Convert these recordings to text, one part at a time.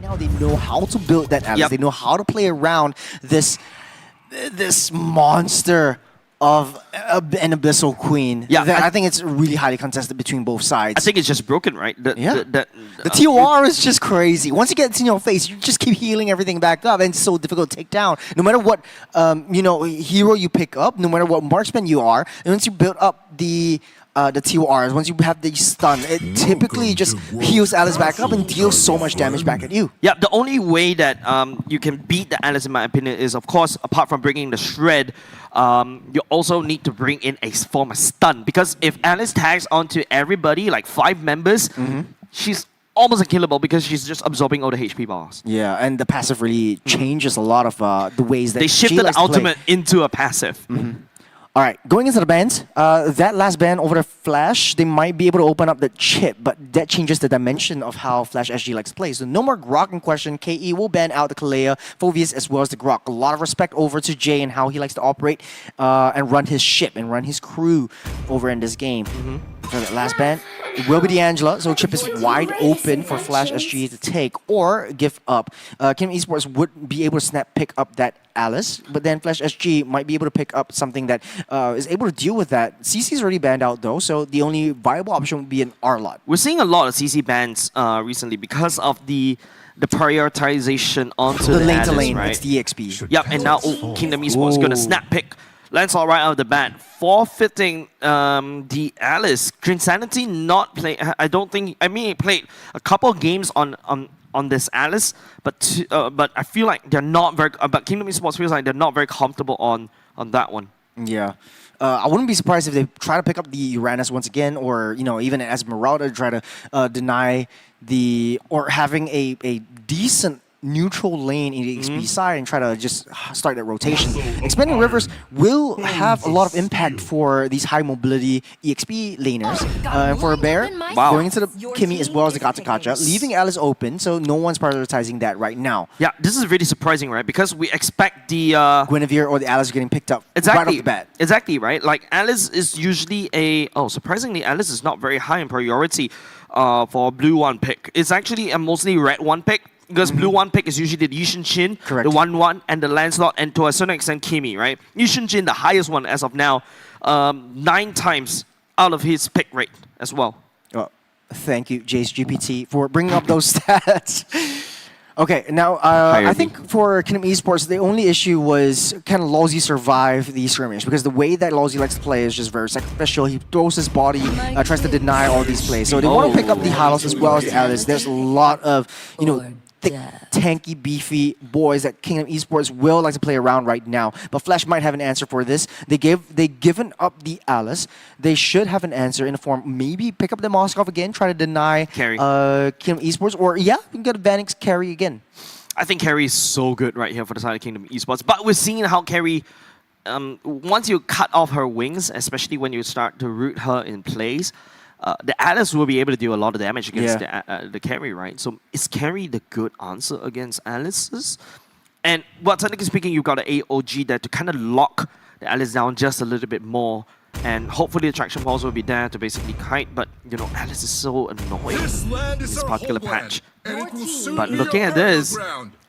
now they know how to build that Alice. Yep. They know how to play around this monster of an Abyssal Queen. Yeah, I think it's really highly contested between both sides. I think it's just broken, right? The TOR is just crazy. Once it gets in your face, you just keep healing everything back up, and it's so difficult to take down. No matter what hero you pick up, no matter what marksman you are, and once you build up the TORs, once you have the stun, it typically just heals Alice back up and deals so much damage back at you. Yeah, the only way that you can beat the Alice, in my opinion, is, of course, apart from bringing the Shred, you also need to bring in a form of stun. Because if Alice tags onto everybody, like 5 members, she's almost unkillable because she's just absorbing all the HP bars. Yeah, and the passive really changes a lot of the ways that they shifted the ultimate into a passive. All right, going into the bans, that last ban over the Flash, they might be able to open up the chip, but that changes the dimension of how Flash SG likes to play. So no more Grok in question. KE will ban out the Kalea, Phoveus, as well as the Grok. A lot of respect over to Jay and how he likes to operate and run his ship and run his crew over in this game. So that last ban, it will be the Angela, so chip is wide open for Flash SG to take or give up. Kingdom Esports would be able to snap pick up that Alice, but then Flash SG might be able to pick up something that is able to deal with that. CC's already banned out though, so the only viable option would be an R-Lot. We're seeing a lot of CC bans recently because of the prioritization onto the lane Alice, to lane, right? it's the EXP. Yep, and now Kingdom Esports is going to snap pick Lancelot right out of the bat, forfeiting the Alice. Grinsanity not play. I don't think. I mean, he played a couple of games on this Alice, but I feel like they're not very. But Kingdom Esports feels like they're not very comfortable on that one. Yeah. I wouldn't be surprised if they try to pick up the Uranus once again, or even an Esmeralda try to deny or having a decent neutral lane in the XP side and try to just start that rotation. Expanding rivers will have a lot of impact for these high mobility EXP laners. And for a bear, going into the Kimmy as well as the Gacha, leaving Alice open, so no one's prioritizing that right now. Yeah, this is really surprising, right? Because we expect the Guinevere or the Alice getting picked up right off the bat. Exactly, right? Like Alice is usually surprisingly, Alice is not very high in priority for blue 1 pick. It's actually a mostly red 1 pick. Because blue 1 pick is usually the Yushin Chin, the 1-1, and the Lancelot, and to a certain extent Kimmy, right? Yushin Chin, the highest one as of now, 9 times out of his pick rate as well. Thank you, Jace GPT, for bringing up those stats. Okay, now I think for Kingdom Esports, the only issue was can Lawsy survive the skirmish? Because the way that Lawsy likes to play is just very sacrificial. He throws his body, tries to deny all these plays. So they want to pick up the Halos as well as the Alice. There's a lot of, thick, tanky, beefy boys that Kingdom Esports will like to play around right now. But Flash might have an answer for this. They given up the Alice. They should have an answer in the form maybe pick up the Moskov again, try to deny Kingdom Esports, or we can get a Vanix carry again. I think carry is so good right here for the side of Kingdom Esports. But we're seeing how carry, once you cut off her wings, especially when you start to root her in place, the Alice will be able to do a lot of damage against the carry, right? So is carry the good answer against Alice's? And technically speaking, you've got an AOG there to kind of lock the Alice down just a little bit more. And hopefully the traction balls will be there to basically kite. But, Alice is so annoying in this particular patch. But looking at this,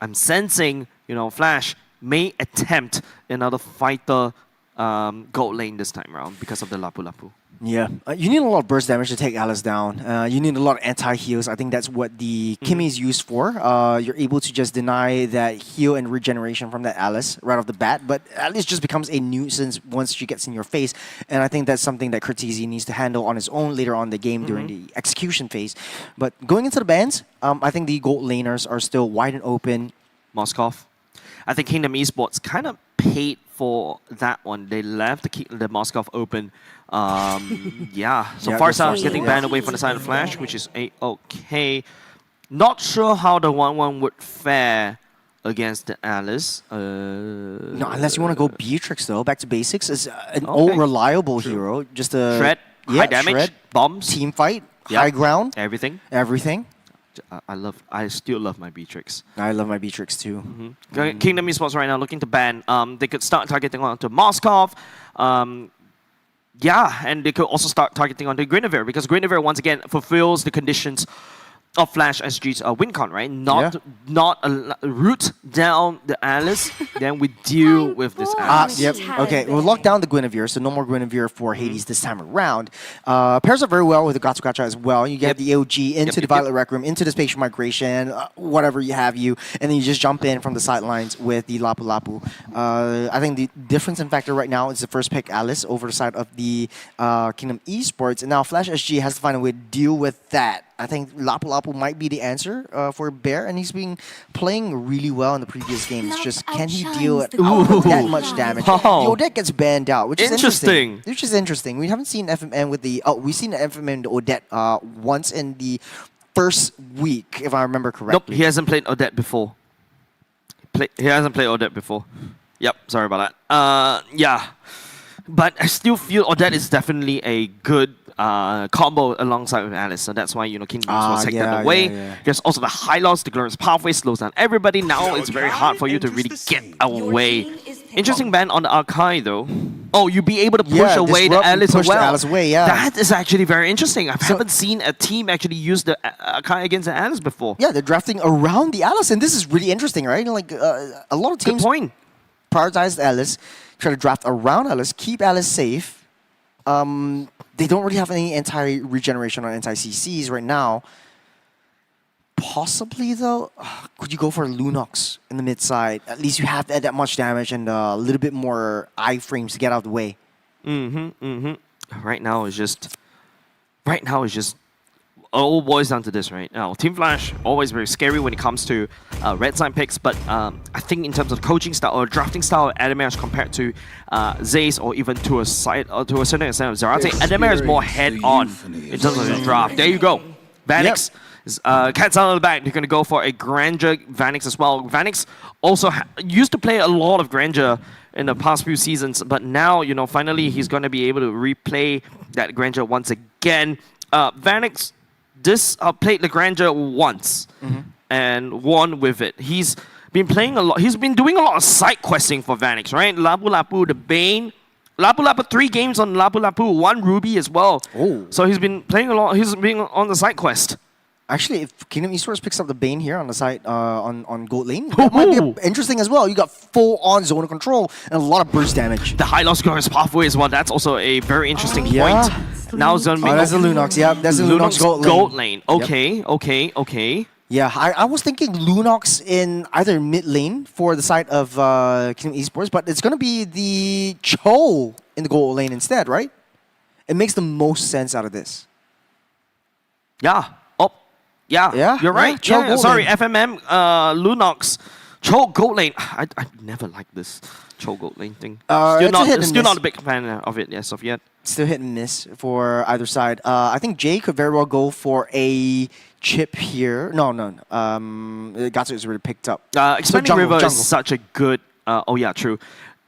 I'm sensing, Flash may attempt another fighter gold lane this time around because of the Lapu Lapu. Yeah, you need a lot of burst damage to take Alice down. You need a lot of anti-heals. I think that's what the Kimmy is used for. You're able to just deny that heal and regeneration from that Alice right off the bat, but Alice just becomes a nuisance once she gets in your face, and I think that's something that Cortese needs to handle on his own later on in the game during the execution phase. But going into the bans, I think the gold laners are still wide and open. Moskov. I think Kingdom Esports kind of paid for that one. They left the Moskov open. So Farsa getting banned away from the side of Flash, which is okay. Not sure how the 1-1 would fare against the Alice. No, unless you want to go Beatrix though. Back to basics is an old reliable hero. Just a shred, high damage, bombs, team fight, high ground, everything. I still love my Beatrix. I love my Beatrix too. Kingdom Esports right now looking to ban. They could start targeting onto Moskov. And they could also start targeting onto Guinevere because Guinevere once again fulfills the conditions of Flash SG's win con, right? Not a root down the Alice, then we deal with this Alice. Yep. Okay, we'll lock down the Guinevere, so no more Guinevere for Hades this time around. Pairs up very well with the Gatsu Gacha as well. You get the AOG into the Violet Rec Room, into the Spatial Migration, whatever you have you, and then you just jump in from the sidelines with the Lapu Lapu. I think the difference in factor right now is the first pick Alice over the side of the Kingdom Esports, and now Flash SG has to find a way to deal with that. I think Lapu Lapu might be the answer for Bear, and he's been playing really well in the previous games. Just can he deal with that much damage? The Odette gets banned out, which is interesting. Which is interesting. We haven't seen FMN with the... we've seen FMN and the Odette once in the first week, if I remember correctly. Nope, he hasn't played Odette before. He hasn't played Odette before. Yep, sorry about that. Yeah. But I still feel Odette is definitely a good combo alongside with Alice, so that's why Kingdom will take that away. There's also the high loss, the glorious pathway slows down everybody. Now it's very hard for you to really get away. Interesting ban on the Arkai though. Oh, you'll be able to push away the Alice as well. Alice away, That is actually very interesting. I haven't seen a team actually use the Arkai against the Alice before. Yeah, they're drafting around the Alice, and this is really interesting, right? Like a lot of teams prioritize Alice, try to draft around Alice, keep Alice safe. They don't really have any anti-regeneration or anti-CCs right now. Possibly, though, could you go for Lunox in the mid side? At least you have that much damage and a little bit more iframes to get out of the way. Right now it's just... all boils down to this right now. Team Flash, always very scary when it comes to red sign picks, but I think in terms of coaching style or drafting style of Adamair compared to Zaze or even to a certain extent of Zarate, Adamair is more head-on in terms of the draft. There you go. Vanix, cat's out of the bag. They're going to go for a Grandeur Vanix as well. Vanix also used to play a lot of Grandeur in the past few seasons, but now, finally he's going to be able to replay that Grandeur once again. Vanix played the Grandeur once and won with it. He's been playing a lot. He's been doing a lot of side questing for Vanix, right? Lapu Lapu, the Bane. Lapu Lapu, 3 games on Lapu Lapu, 1 Ruby as well. Oh. So he's been playing a lot. He's been on the side quest. Actually, if Kingdom Esports picks up the Bane here on the side on Gold Lane, that might be interesting as well. You got full-on zone of control and a lot of burst damage. The high loss glorious pathway as well. That's also a very interesting point. Now it's going to be... that's the Lunox. Yeah, that's the Lunox Gold Lane. Okay. Yeah, I was thinking Lunox in either mid lane for the side of Kingdom Esports, but it's going to be the Cho in the Gold Lane instead, right? It makes the most sense out of this. Yeah, you're right. Sorry, FMM, Lunox, Cho Gold Lane. I never liked this Cho Gold Lane thing. Still not a big fan of it as of yet. Still hit and miss for either side. I think Jay could very well go for a chip here. No. Gatsu is already picked up. Expanding River is such a good... true.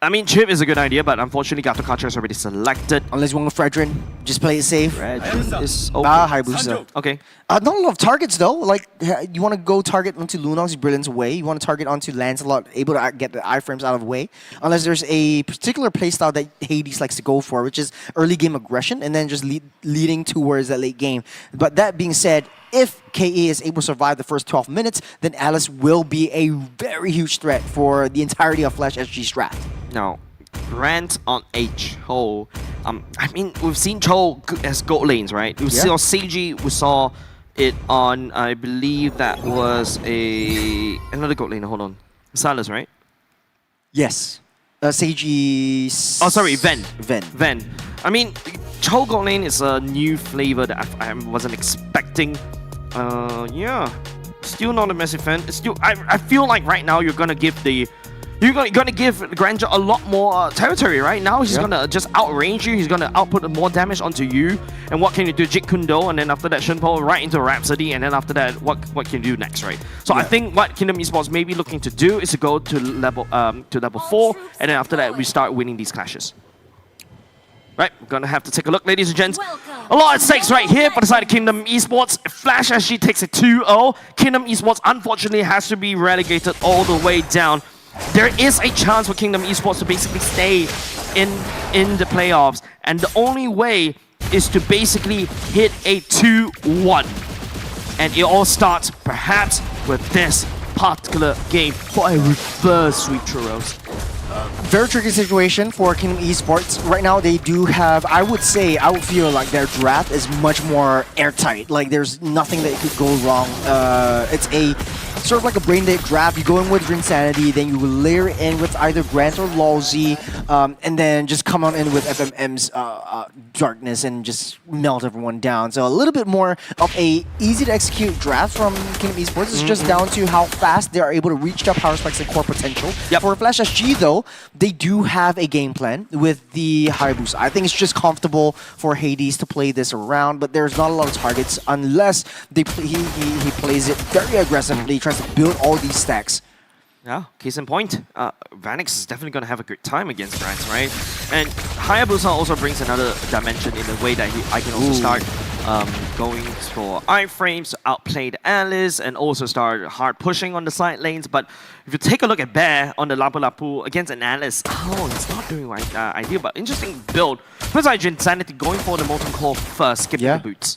I mean, chip is a good idea, but unfortunately, Gato Kacha is already selected. Unless you want Fredrin, just play it safe. Fredrin is okay. Hayabusa. Okay. Not a lot of targets, though. Like, you want to go target onto Lunox's Brilliance away. You want to target onto Lancelot, able to get the iframes out of the way. Unless there's a particular playstyle that Hades likes to go for, which is early game aggression, and then just leading towards that late game. But that being said, if KE is able to survive the first 12 minutes, then Alice will be a very huge threat for the entirety of Flash SG's draft. Now, Grant on Cho. I mean, we've seen Cho as gold lanes, right? We saw Seiji, we saw it on, I believe that was another gold lane. Hold on. Silas, right? Yes. Seiji... Oh, sorry, Ven. I mean, Cho gold lane is a new flavor that I wasn't expecting. Still not a massive fan. I feel like right now you're gonna give Grandeur a lot more territory, right? Now he's gonna just outrange you. He's gonna output more damage onto you. And what can you do? Jit Kundo, and then after that Shunpo right into Rhapsody, and then after that, what can you do next, right? So I think what Kingdom Esports may be looking to do is to go to level 4, and then after that we start winning these clashes. Right, we're gonna have to take a look, ladies and gents. A lot at stakes right here for the side of Kingdom Esports. Flash actually takes it 2-0. Kingdom Esports unfortunately has to be relegated all the way down. There is a chance for Kingdom Esports to basically stay in the playoffs, and the only way is to basically hit a 2-1. And it all starts, perhaps, with this particular game for a reverse sweep churros. Very tricky situation for Kingdom Esports. Right now, they do have, I would feel like their draft is much more airtight. Like, there's nothing that could go wrong. It's a sort of like a brain dead draft. You go in with Drinsanity, then you layer in with either Grant or Lawsy, and then just come on in with FMM's Darkness and just melt everyone down. So a little bit more of a easy to execute draft from Kingdom Esports. It's just down to how fast they are able to reach their power specs and core potential. For Flash SG though, they do have a game plan with the Hayabusa. I think it's just comfortable for Hades to play this around, but there's not a lot of targets unless he plays it very aggressively. He tries to build all these stacks. Yeah, case in point, Vanix is definitely going to have a good time against Grant, right? And Hayabusa also brings another dimension in the way that I can also start going for iframes to outplay the Alice and also start hard pushing on the side lanes. But if you take a look at Bear on the Lapu Lapu against an Alice, it's not doing right ideal, but interesting build. First, Insanity going for the Molten Core first, skipping the boots.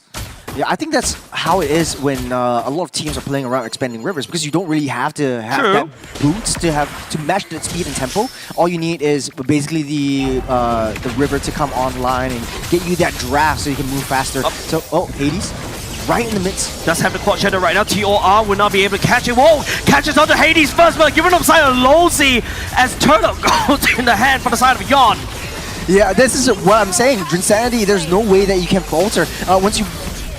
Yeah, I think that's how it is when a lot of teams are playing around expanding rivers, because you don't really have to have that boots to match that speed and tempo. All you need is basically the river to come online and get you that draft so you can move faster. So, Hades, right in the midst. Does have the quad shadow right now. TOR will not be able to catch it. Whoa! Catches onto Hades first, but given up side of Losey as Turtle goes in the hand for the side of Yon. Yeah, this is what I'm saying. Drinsanity, there's no way that you can falter. Once you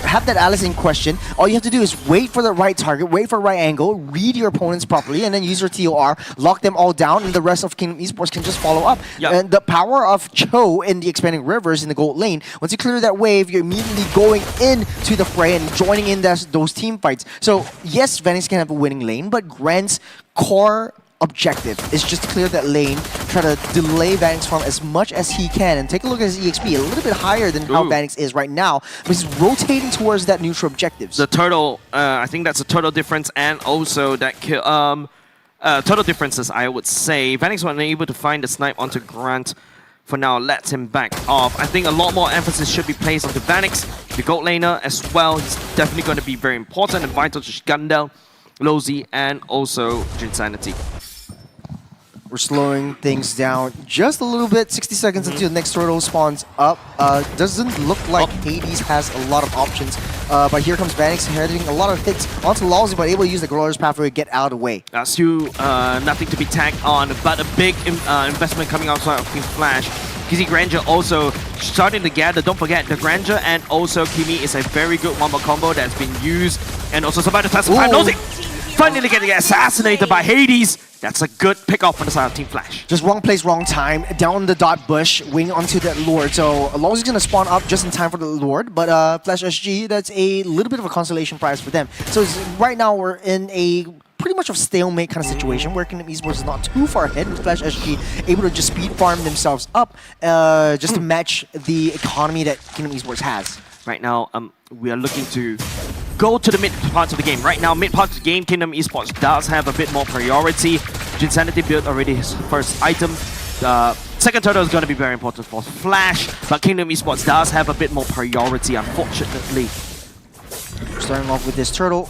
have that Alice in question, all you have to do is wait for the right target, wait for the right angle, read your opponents properly, and then use your TOR, lock them all down, and the rest of Kingdom Esports can just follow up. And the power of Cho in the expanding rivers in the gold lane, once you clear that wave, you're immediately going into the fray and joining in those team fights. So yes, Vanix can have a winning lane, but Grant's core objective is just to clear that lane, try to delay Vanix from as much as he can, and take a look at his EXP, a little bit higher than how Vanix is right now, but he's rotating towards that neutral objectives. The turtle, I think that's a turtle difference, and also that turtle differences, I would say. Vanix was unable to find the snipe onto Grant. For now, lets him back off. I think a lot more emphasis should be placed onto Vanix, the gold laner as well. He's definitely going to be very important and vital to Gundel, Losey, and also Drinsanity. We're slowing things down just a little bit. 60 seconds until the next turtle spawns up. Doesn't look like Hades has a lot of options. But here comes Vanix heading a lot of hits onto Lawsy, but able to use the Glorious Pathway to get out of the way. Still nothing to be tagged on, but a big investment coming outside of Team Flash. Kizzy Granger also starting to gather. Don't forget, the Granger and also Kimi is a very good one-more combo that's been used. And also somebody to testify. Losey finally getting assassinated by Hades. That's a good pick-off on the side of Team Flash. Just wrong place, wrong time. Down the dot bush, wing onto that Lord. So Lawsy's going to spawn up just in time for the Lord. But Flash SG, that's a little bit of a consolation prize for them. So right now we're in a pretty much of stalemate kind of situation where Kingdom Esports is not too far ahead, with Flash SG able to just speed farm themselves up just to match the economy that Kingdom Esports has. Right now, we are looking to go to the mid parts of the game. Right now, mid parts of the game, Kingdom Esports does have a bit more priority. Drinsanity built already his first item. Second turtle is going to be very important for Flash, but Kingdom Esports does have a bit more priority, unfortunately. Starting off with this turtle.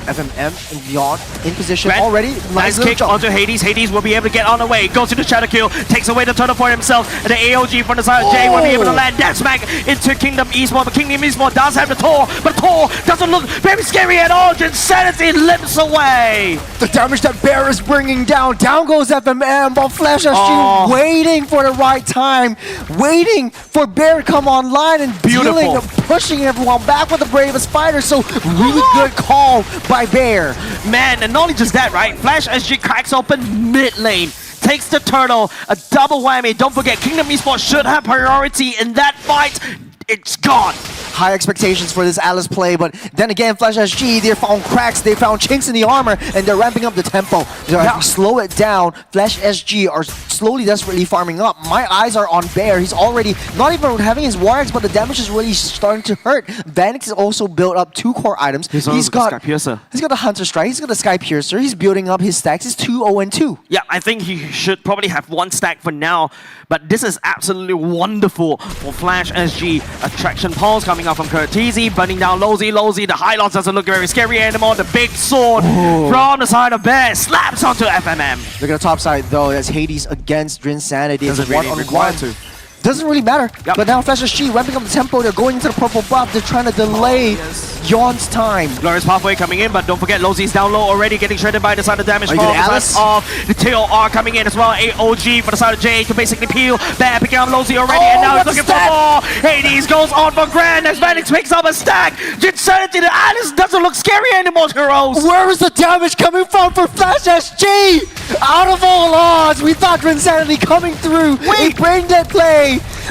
FMM and Yon in position already. Nice kick onto Hades. Hades will be able to get on the way. Goes to the shadow kill. Takes away the turtle for himself. And the AOG from the side of Jay will be able to land that smack into Kingdom Esports. But Kingdom Esports does have the Tor. But Tor doesn't look very scary at all. Drinsanity limps away. The damage that Bear is bringing down. Down goes FMM. But Flash SG waiting for the right time. Waiting for Bear to come online and dealing and pushing everyone back with the bravest fighter. So really good call by Bear. Man, and not only just that, right? Flash SG cracks open mid lane, takes the turtle, a double whammy. Don't forget, Kingdom Esports should have priority in that fight. It's gone. High expectations for this Alice play, but then again, Flash SG, they found cracks, they found chinks in the armor, and they're ramping up the tempo. So if we slow it down, Flash SG are slowly, desperately farming up. My eyes are on Bear. He's already, not even having his War Axe, but the damage is really starting to hurt. Vanix has also built up 2 core items. He's got Sky Piercer. He's got the Hunter Strike, he's got the Sky Piercer, he's building up his stacks. He's 2-0-2. Yeah, I think he should probably have 1 stack for now, but this is absolutely wonderful for Flash SG. Attraction Pulse coming out from Curtizi, burning down Lozy. The High-Lots doesn't look very scary anymore. The big sword from the side of Ben slaps onto FMM. Look at the top side though. That's Hades against Drinsanity. It's Doesn't really require one-on-one. Doesn't really matter. Yep. But now Flash SG ramping up the tempo. They're going into the purple buff. They're trying to delay Yawn's time. Glorious Pathway coming in, but don't forget Lozy's down low already, getting shredded by the side of damage from you the gonna side of the TOR coming in as well. AOG for the side of J to basically peel. Bad picking up Lozy already, and now he's what's looking for more. Hades goes on for Grand as Vanix picks up a stack. Jinsanity, the Alice doesn't look scary anymore, heroes. Where is the damage coming from for Flash SG? Out of all odds, we thought Drinsanity coming through. Wait. Brain dead play.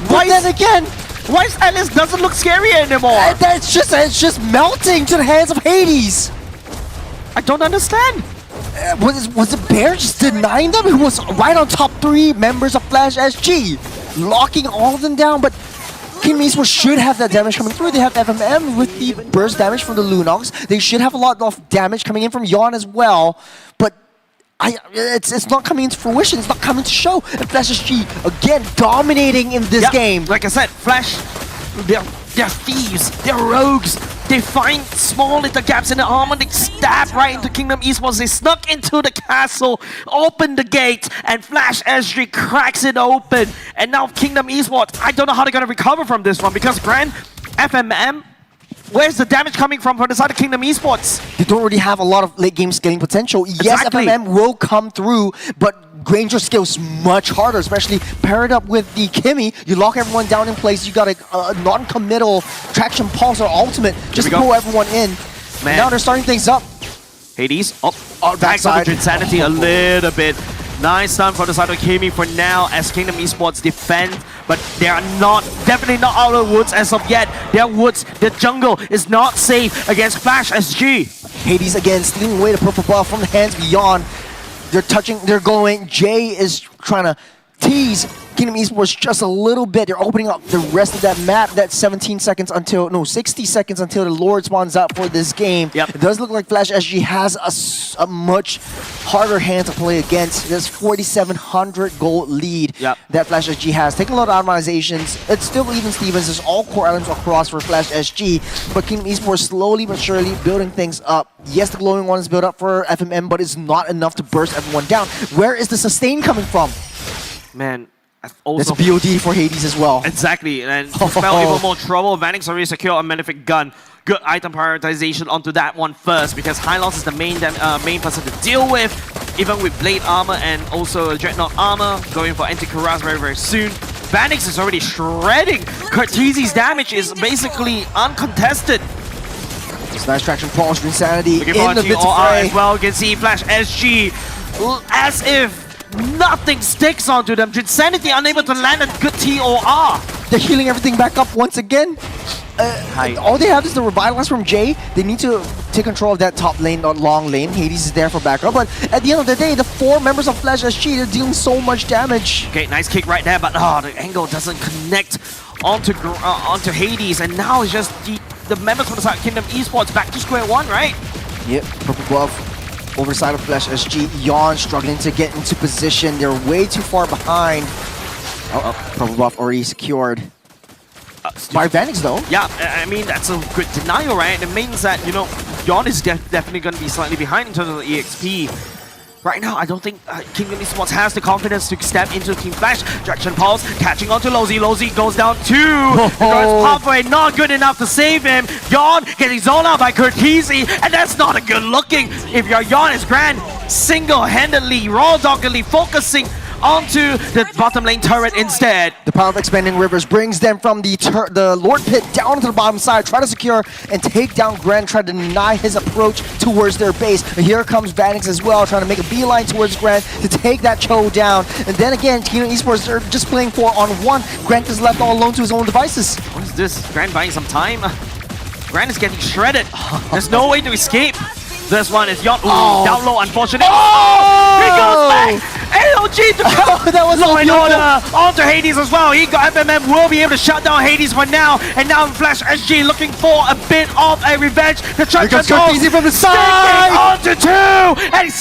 But then again, Why is Alice doesn't look scary anymore? it's just melting to the hands of Hades. I don't understand. Was it Bear just denying them? Who was right on top 3 members of Flash SG, locking all of them down. But Kingdom Esports should have that damage coming through. They have FMM with the burst damage from the Lunox. They should have a lot of damage coming in from Yawn as well. But it's not coming into fruition. It's not coming to show. And Flash SG again dominating in this game. Like I said, Flash, they're thieves, they're rogues. They find small little gaps in the armor, they stab right into Kingdom Esports, they snuck into the castle, opened the gate, and Flash SG cracks it open. And now Kingdom Esports, I don't know how they're gonna recover from this one, because Grand, FMM, where's the damage coming from the side of Kingdom Esports? They don't really have a lot of late game scaling potential. Yes, Exactly. FMM will come through, but Granger scales much harder, especially paired up with the Kimmy. You lock everyone down in place. You got a non-committal traction pulse or ultimate just to pull everyone in. Man. Now they're starting things up. Hades, back on backside. the Insanity a little bit. Nice stun for the side of Kimi for now as Kingdom Esports defend, but they are definitely not out of the woods as of yet. Their woods, the jungle is not safe against Flash SG. Hades again stealing away the purple buff from the hands beyond. They're going. Jay is trying to tease Kingdom Esports just a little bit. They're opening up the rest of that map. That's 60 seconds until the Lord spawns out for this game. Yep. It does look like Flash SG has a much harder hand to play against. There's 4,700 gold lead that Flash SG has. Taking a lot of optimizations. It's still even Stevens. There's all core items across for Flash SG, but Kingdom Esports slowly but surely building things up. Yes, the glowing one is built up for FMM, but it's not enough to burst everyone down. Where is the sustain coming from? Man, also That's BOD for Hades as well. Exactly, and to spell even more trouble, Vanix already secured a Malefic gun. Good item prioritization onto that one first, because High-Lots is the main person to deal with, even with Blade Armor and also Dreadnought Armor, going for Anti-Cuirass very, very soon. Vanix is already shredding. Curtizi's damage is basically uncontested. Nice traction pulse, Insanity Looking in the for midst TOR of fray. as well. You can see Flash SG as if nothing sticks onto them. Jinsanity unable to land a good TOR. They're healing everything back up once again. All they have is the revitalize from Jay. They need to take control of that top lane, not long lane. Hades is there for backup, but at the end of the day, the 4 members of Flash SG, they're dealing so much damage. Okay, nice kick right there, but the angle doesn't connect onto Hades, and now it's just the members from the side of Kingdom Esports back to square one, right? Yep, purple buff. Over side of Flash SG, Yawn struggling to get into position. They're way too far behind. Purple buff already secured. By Vanix though. Yeah, I mean, that's a good denial, right? It means that, you know, Yawn is definitely going to be slightly behind in terms of the EXP. Right now, I don't think Kingdom Esports has the confidence to step into Team Flash. Traction Pulse, catching onto Lozy. Lozy goes down 2. Pathway, not good enough to save him. Yawn getting zoned out by Curtizi, and that's not a good looking. If your Yawn is Grand, single-handedly, raw-doggedly focusing onto the bottom lane turret instead. The power of expanding rivers brings them from the Lord Pit down to the bottom side, try to secure and take down Grand, try to deny his approach towards their base. And here comes Vanix as well, trying to make a beeline towards Grand to take that Cho down. And then again, Kingdom Esports are just playing 4-on-1. Grand is left all alone to his own devices. What is this? Grand buying some time? Grand is getting shredded. There's no way to escape. This one is Yawn. Down low, unfortunately. He goes back! AOG to come! That was Law and beautiful. Order onto Hades as well. FMM will be able to shut down Hades for now. And now Flash SG looking for a bit of a revenge. The Here comes Curtizi from the side! onto 2! And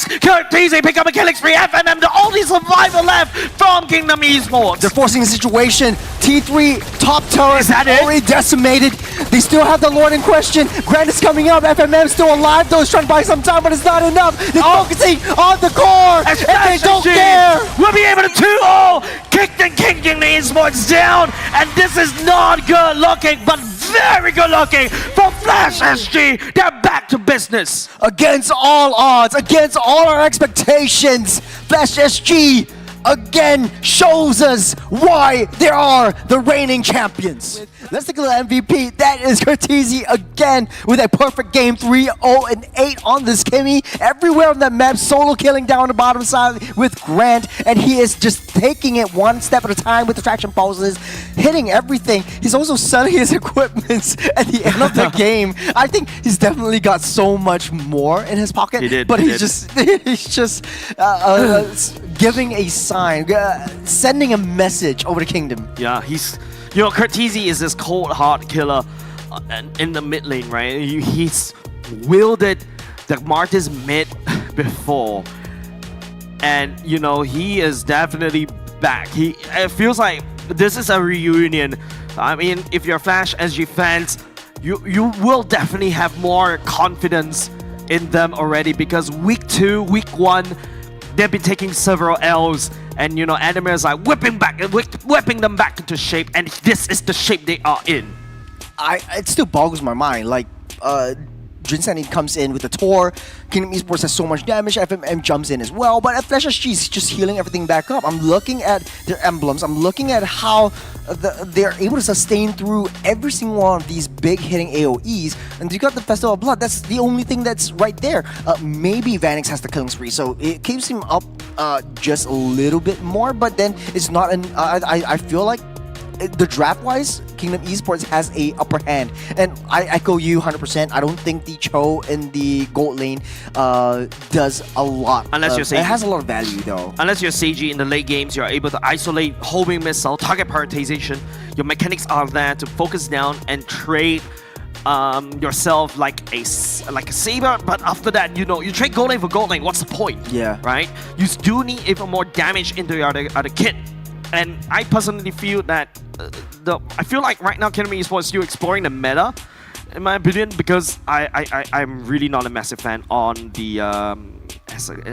Cortese pick up a killing spree. FMM, the only survivor left from Kingdom Esports. They're forcing the situation. T3 top tower Is that it? already decimated. They still have the Lord in question. Grant is coming up. FMM still alive though. He's trying to buy some time, but it's not enough. They're focusing on the core, and they don't care. We'll be able to 2-0 kick the Kingdom Esports down, and this is not good looking, but very good looking for Flash SG. They're back to business. Against all odds, against all our expectations, Flash SG again shows us why they are the reigning champions. Let's take a look at MVP. That is Cortese again with a perfect game 3-0-8 on this Kimmy. Everywhere on that map, solo killing down the bottom side with Grant, and he is just taking it one step at a time with the traction pulses, hitting everything. He's also selling his equipment at the end of the game. I think he's definitely got so much more in his pocket. He did, but he he's did. just giving a sign, sending a message over the Kingdom. Yeah, he's, you know, Cortese is this cold hard killer in the mid lane, right? He's wielded the Martyrs mid before, and you know he is definitely back. It feels like this is a reunion. I mean, if you're Flash SG fans, you will definitely have more confidence in them already, because week 2, week 1, they've been taking several L's, and you know, Adamir is like whipping them back into shape, and this is the shape they are in. It still boggles my mind. Like, Jinsani comes in with the Tor. Kingdom Esports has so much damage. FMM jumps in as well. But Flash SG is just healing everything back up. I'm looking at their emblems. I'm looking at how they're able to sustain through every single one of these big hitting AoEs. And you got the Festival of Blood. That's the only thing that's right there. Maybe Vanix has the killing spree, so it keeps him up just a little bit more. But then it's not an. I feel like the draft-wise, Kingdom Esports has a upper hand, and I echo you 100%. I don't think the Cho in the gold lane does a lot. Unless you're Seiji. It has a lot of value though. Unless you're Seiji in the late games, you're able to isolate homing missile, target prioritization. Your mechanics are there to focus down and trade yourself like a saber. But after that, you know, you trade gold lane for gold lane. What's the point? Yeah. Right. You do need even more damage into your other kit. And I personally feel that I feel like right now Kingdom Esports is still exploring the meta, in my opinion, because I'm really not a massive fan on the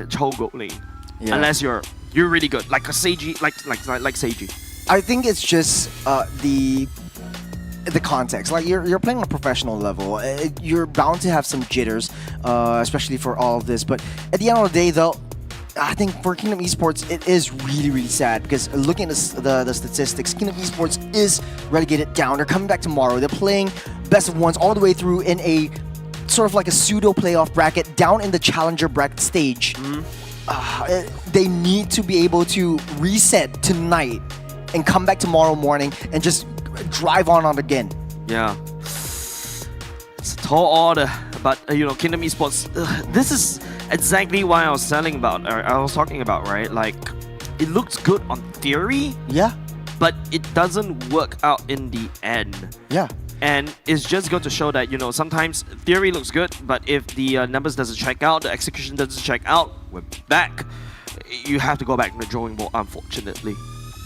Cho gold lane, unless you're really good, like a Seiji, like Seiji. I think it's just the context. Like you're playing on a professional level. You're bound to have some jitters, especially for all of this. But at the end of the day, though, I think for Kingdom Esports, it is really, really sad, because looking at the statistics, Kingdom Esports is relegated down. They're coming back tomorrow. They're playing best of ones all the way through in a sort of like a pseudo playoff bracket down in the challenger bracket stage. They need to be able to reset tonight and come back tomorrow morning and just drive on again. Yeah. It's a tall order, but you know, Kingdom Esports, this is exactly why I was talking about, right? Like, it looks good on theory, Yeah. but it doesn't work out in the end. Yeah. And it's just going to show that, you know, sometimes theory looks good, but if the numbers doesn't check out, the execution doesn't check out, we're back. You have to go back to the drawing board, unfortunately.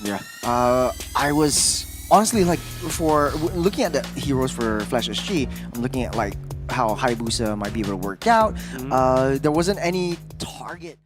Yeah. I was honestly, like, for looking at the heroes for Flash SG, I'm looking at like how Hayabusa might be able to work out. There wasn't any target